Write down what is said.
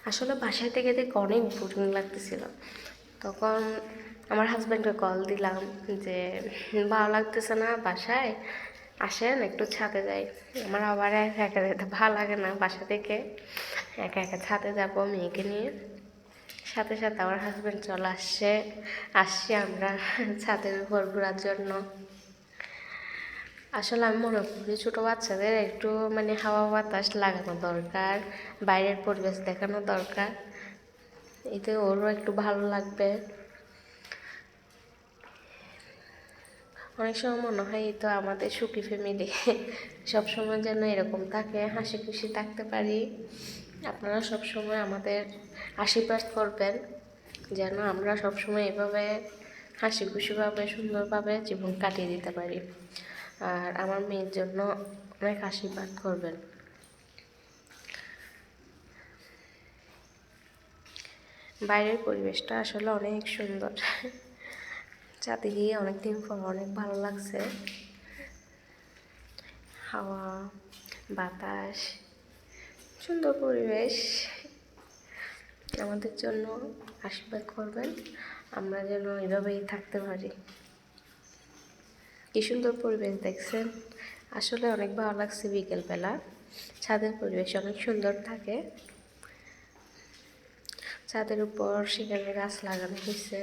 আসলে বাসায় থেকে দেখে অনেক বোরিং লাগতেছিল। তখন আমার হাজব্যান্ডকে কল দিলাম যে ভালো লাগতেছে না বাসায়, আসেন একটু ছাদে যাই। আমার আবার একা একা যেতে ভালো লাগে না, বাসা থেকে একা একা ছাদে যাব মেয়েকে নিয়ে। সাথে সাথে আমার হাজব্যান্ড চলে আসছি আমরা ছাদের উপর ঘোরার জন্য। আসলে আমি মনে করি ছোটো বাচ্চাদের একটু মানে হাওয়া বাতাস লাগানো দরকার, বাইরের পরিবেশ দেখানো দরকার, এতে ওরও একটু ভালো লাগবে। অনেক সময় মনে হয় এই তো আমাদের সুখী ফ্যামিলি, সবসময় যেন এরকম থাকে, হাসি খুশি থাকতে পারি। আপনারা সবসময় আমাদের আশীর্বাদ করবেন যেন আমরা সবসময় এভাবে হাসি খুশিভাবে সুন্দরভাবে জীবন কাটিয়ে দিতে পারি। আর আমার মেয়ের জন্য অনেক আশীর্বাদ করবেন। বাইরের পরিবেশটা আসলে অনেক সুন্দর, ছাদে গিয়ে অনেকদিন পর অনেক ভালো লাগছে। হাওয়া বাতাস, সুন্দর পরিবেশ। আমাদের জন্য আশীর্বাদ করবেন, আমরা যেন এভাবেই থাকতে পারি। কি সুন্দর পরিবেশ দেখছেন, আসলে অনেক ভালো লাগছে। বিকেলবেলা ছাদের পরিবেশ অনেক সুন্দর থাকে। ছাদের উপর সেখানে গাছ লাগানো হয়েছে।